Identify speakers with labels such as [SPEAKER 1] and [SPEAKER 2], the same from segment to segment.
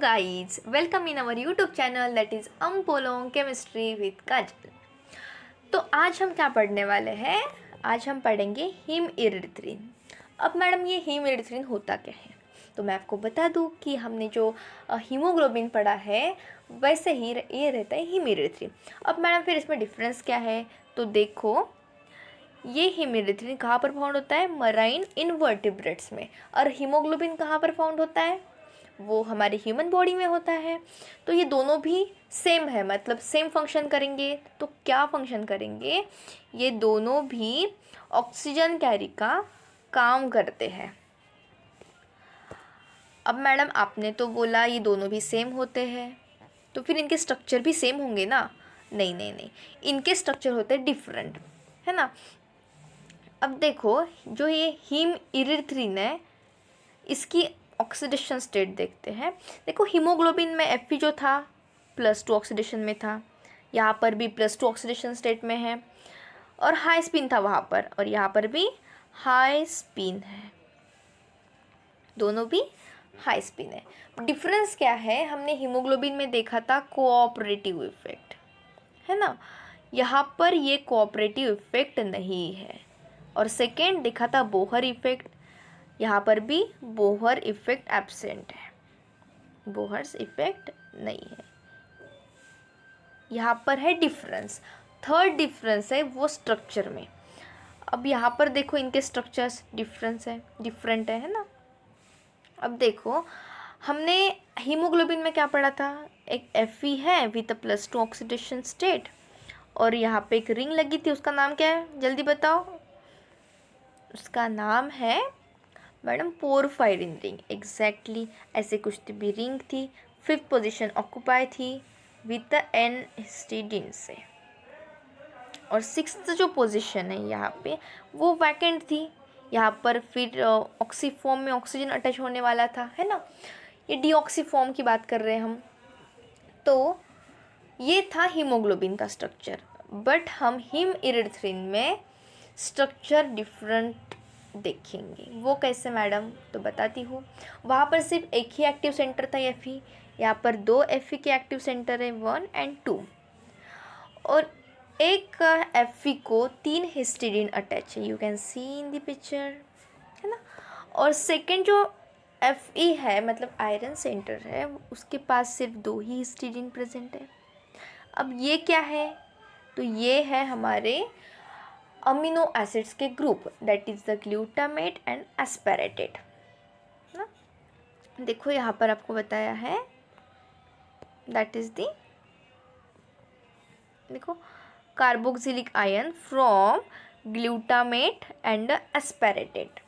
[SPEAKER 1] guys, welcome in our YouTube channel that is Ampolong Chemistry with Kajal। तो आज हम क्या पढ़ने वाले हैं? आज हम पढ़ेंगे हीमइरिथ्रिन। अब मैडम ये हीमइरिथ्रिन होता क्या है? तो मैं आपको बता दूं कि हमने जो हीमोग्लोबिन पढ़ा है वैसे ही ये रहता है हीमइरिथ्रिन। अब मैडम फिर इसमें डिफरेंस क्या है? तो देखो, ये हीमइरिथ्रिन कहाँ पर फाउंड होता है? मराइन इनवर्टिब्रेट्स में। और हीमोग्लोबिन कहाँ पर फाउंड होता है? वो हमारे ह्यूमन बॉडी में होता है। तो ये दोनों भी सेम है, मतलब सेम फंक्शन करेंगे। तो क्या फंक्शन करेंगे? ये दोनों भी ऑक्सीजन कैरी का काम करते हैं। अब मैडम आपने तो बोला ये दोनों भी सेम होते हैं, तो फिर इनके स्ट्रक्चर भी सेम होंगे ना? नहीं नहीं नहीं, इनके स्ट्रक्चर होते हैं डिफरेंट, है ना। अब देखो, जो ये हीमइरिथ्रिन है इसकी ऑक्सीडेशन स्टेट देखते हैं। देखो, हीमोग्लोबिन में Fe जो था +2 ऑक्सीडेशन में था, यहाँ पर भी +2 ऑक्सीडेशन स्टेट में है, और हाई स्पिन था वहाँ पर, और यहाँ पर भी हाई स्पिन है, दोनों भी हाई स्पिन है। डिफरेंस क्या है? हमने हीमोग्लोबिन में देखा था कोऑपरेटिव इफेक्ट, है ना। यहाँ पर ये कोऑपरेटिव इफेक्ट नहीं है। और सेकेंड देखा था बोहर इफेक्ट, यहाँ पर भी बोहर इफेक्ट एब्सेंट है, बोहर्स इफेक्ट नहीं है। यहाँ पर है डिफरेंस। थर्ड डिफरेंस है वो स्ट्रक्चर में। अब यहाँ पर देखो, इनके स्ट्रक्चर्स डिफरेंट है ना। अब देखो, हमने हीमोग्लोबिन में क्या पढ़ा था? एक Fe है विद +2 ऑक्सीडेशन स्टेट, और यहाँ पे एक रिंग लगी थी, उसका नाम क्या है? जल्दी बताओ। उसका नाम है मैडम पोरफायरिन रिंग। एग्जैक्टली ऐसे कुछ भी रिंग थी। 5th पोजीशन ऑक्यूपाई थी विद द N हिस्टिडीन से, और 6th जो पोजीशन है यहाँ पे वो वैकेंट थी। यहाँ पर फिर ऑक्सीफॉर्म में ऑक्सीजन अटैच होने वाला था, है ना। ये डीऑक्सीफॉर्म की बात कर रहे हैं हम। तो ये था हीमोग्लोबिन का स्ट्रक्चर, बट हम हीमइरिथ्रिन में स्ट्रक्चर डिफरेंट देखेंगे। वो कैसे मैडम? तो बताती हूँ। वहाँ पर सिर्फ एक ही एक्टिव सेंटर था Fe, यहाँ पर 2 Fe के एक्टिव सेंटर है, 1 और 2, और एक Fe को 3 हिस्टिडीन अटैच है, you can see in the picture, है ना। और सेकेंड जो Fe है, मतलब आयरन सेंटर है, उसके पास सिर्फ 2 ही हिस्टिडीन प्रेजेंट है। अब ये क्या है? तो ये है हमारे अमीनो एसिड्स के group, that is the glutamate and aspartate ना। देखो, यहाँ पर आपको बताया है दैट इज़ द, देखो, carboxylic ion from glutamate and aspartate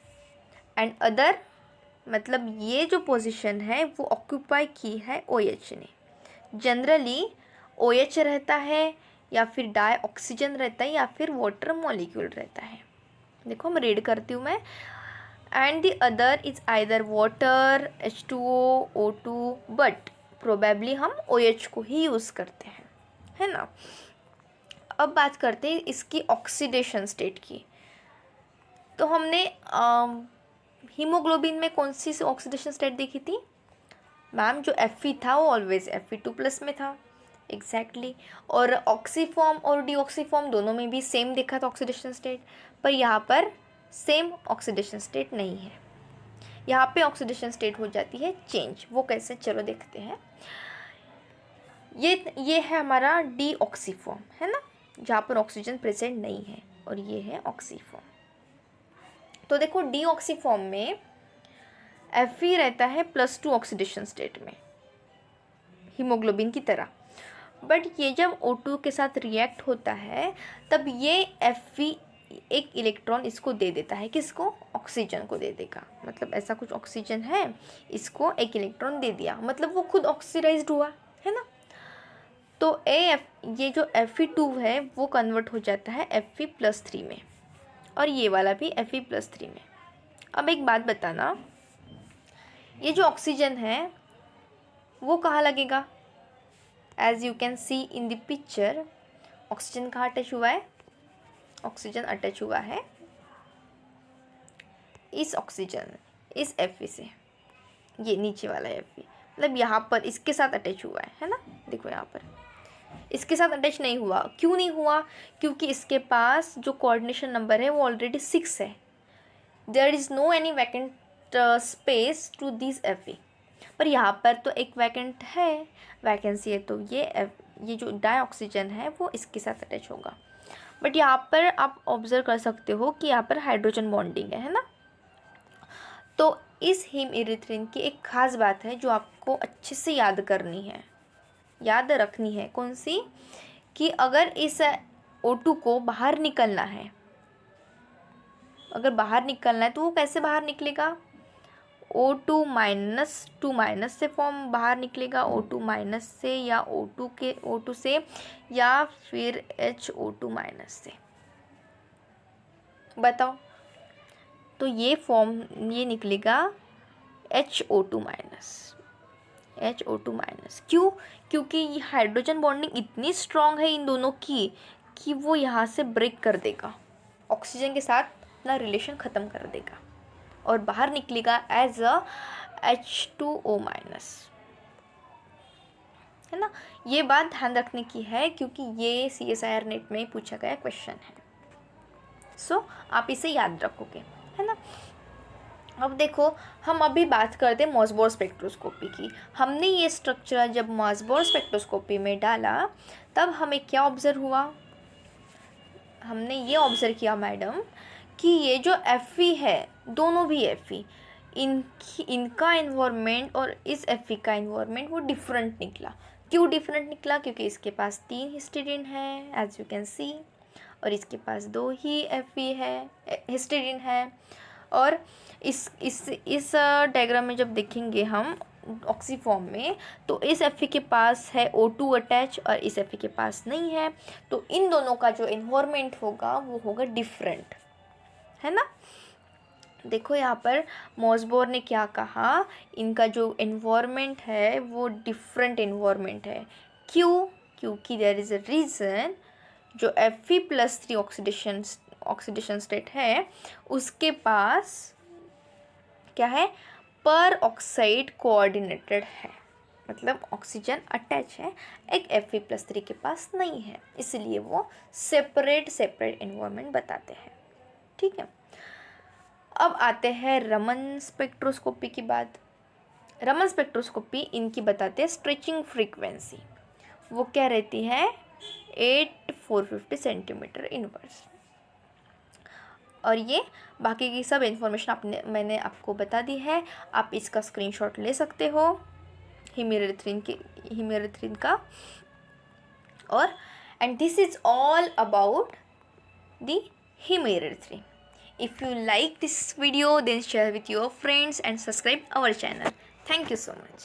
[SPEAKER 1] and other, मतलब ये जो पोजीशन है वो ऑक्यूपाई की है OH ने। जनरली OH रहता है, या फिर डाई ऑक्सीजन रहता है, या फिर वाटर मॉलिक्यूल रहता है। देखो, मैं रीड करती हूँ मैं। And the other is either water, H2O, O2, but probably हम OH को ही यूज़ करते हैं, है ना। अब बात करते हैं इसकी ऑक्सीडेशन स्टेट की। तो हमने हीमोग्लोबिन में कौन सी ऑक्सीडेशन स्टेट देखी थी मैम? जो Fe था वो ऑलवेज Fe2+ में था, एग्जैक्टली। और ऑक्सीफॉर्म और डीऑक्सीफॉर्म दोनों में भी सेम देखा था ऑक्सीडेशन स्टेट, पर यहाँ पर सेम ऑक्सीडेशन स्टेट नहीं है। यहाँ पे ऑक्सीडेशन स्टेट हो जाती है चेंज। वो कैसे? चलो देखते हैं। ये है हमारा डीऑक्सीफॉर्म, है ना, जहाँ पर ऑक्सीजन प्रेजेंट नहीं है, और ये है ऑक्सीफॉर्म। तो देखो, डीऑक्सीफॉर्म में Fe रहता है +2 ऑक्सीडेशन स्टेट में, हीमोग्लोबिन की तरह। बट ये जब O2 के साथ रिएक्ट होता है तब ये Fe एक इलेक्ट्रॉन इसको दे देता है। किसको? ऑक्सीजन को दे देगा। मतलब ऐसा कुछ ऑक्सीजन है, इसको एक इलेक्ट्रॉन दे दिया, मतलब वो खुद ऑक्सीडाइज्ड हुआ, है ना। तो ये जो Fe2 है वो कन्वर्ट हो जाता है Fe+3 में, और ये वाला भी Fe+3 में। अब एक बात बताना, ये जो ऑक्सीजन है वो कहाँ लगेगा? As you can see in the picture, oxygen कहाँ अटैच हुआ है? ऑक्सीजन अटैच हुआ है इस ऑक्सीजन, इस Fe से, ये नीचे वाला Fe, मतलब यहाँ पर इसके साथ अटैच हुआ है ना, देखो यहाँ पर इसके साथ अटैच नहीं हुआ। क्यों नहीं हुआ? क्योंकि इसके पास जो कोऑर्डिनेशन नंबर है वो ऑलरेडी 6 है। There is no any vacant space to this Fe। पर यहाँ पर तो एक वैकेंट है, वैकेंसी है, तो ये जो डाइऑक्सीजन है वो इसके साथ अटैच होगा। बट यहाँ पर आप ऑब्जर्व कर सकते हो कि यहाँ पर हाइड्रोजन बॉन्डिंग है ना। तो इस हीमइरेथ्रिन की एक ख़ास बात है जो आपको अच्छे से याद करनी है, याद रखनी है। कौन सी? कि अगर इस O2 को बाहर निकलना है, अगर बाहर निकलना है तो वो कैसे बाहर निकलेगा? O2 माइनस 2 माइनस से फॉर्म बाहर निकलेगा, O2 माइनस से या O2 से या फिर HO2 माइनस से। बताओ, तो ये फॉर्म ये निकलेगा HO2 माइनस, HO2 माइनस। क्यों? क्योंकि ये हाइड्रोजन बॉन्डिंग इतनी स्ट्रॉन्ग है इन दोनों की कि वो यहाँ से ब्रेक कर देगा, ऑक्सीजन के साथ अपना रिलेशन ख़त्म कर देगा और बाहर निकलेगा एज अ H2O माइनस, है ना। ये बात ध्यान रखने की है क्योंकि ये CSIR नेट में पूछा गया क्वेश्चन है। सो आप इसे याद रखोगे, है ना। अब देखो, हम अभी बात करते हैं मॉसबोर स्पेक्ट्रोस्कोपी की। हमने ये स्ट्रक्चर जब मॉसबोर स्पेक्ट्रोस्कोपी में डाला तब हमें क्या ऑब्ज़र्व हुआ? हमने ये ऑब्ज़र्व किया मैडम कि ये जो Fe है, दोनों भी Fe, इनका इन्वायरमेंट और इस Fe का इन्वायरमेंट वो डिफरेंट निकला। क्यों डिफरेंट निकला? क्योंकि इसके पास 3 हिस्टीडीन है एज यू कैन सी, और इसके पास 2 ही Fe है, हिस्टीडीन है। और इस डायग्राम में जब देखेंगे हम ऑक्सीफॉर्म में, तो इस Fe के पास है O2 अटैच और इस Fe के पास नहीं है, तो इन दोनों का जो इन्वायरमेंट होगा वो होगा डिफरेंट, है ना। देखो यहाँ पर मॉसबोर ने क्या कहा, इनका जो इन्वायरमेंट है वो डिफरेंट इन्वायरमेंट है। क्यों? क्योंकि देयर इज़ अ रीज़न, जो Fe+3 ऑक्सीडेशन स्टेट है उसके पास क्या है? पर ऑक्साइड कोऑर्डिनेटेड है, मतलब ऑक्सीजन अटैच है, एक Fe+3 के पास नहीं है, इसलिए वो सेपरेट इन्वायरमेंट बताते हैं। ठीक है, अब आते हैं रमन स्पेक्ट्रोस्कोपी की बात। रमन स्पेक्ट्रोस्कोपी इनकी बताते हैं स्ट्रेचिंग फ्रीक्वेंसी, वो क्या रहती है? 8450 सेंटीमीटर इनवर्स। और ये बाकी की सब इन्फॉर्मेशन मैंने आपको बता दी है, आप इसका स्क्रीनशॉट ले सकते हो हीमइरेथ्रिन का। और and this is all about the hemerythrin. If you like this video, then share with your friends and subscribe our channel. Thank you so much.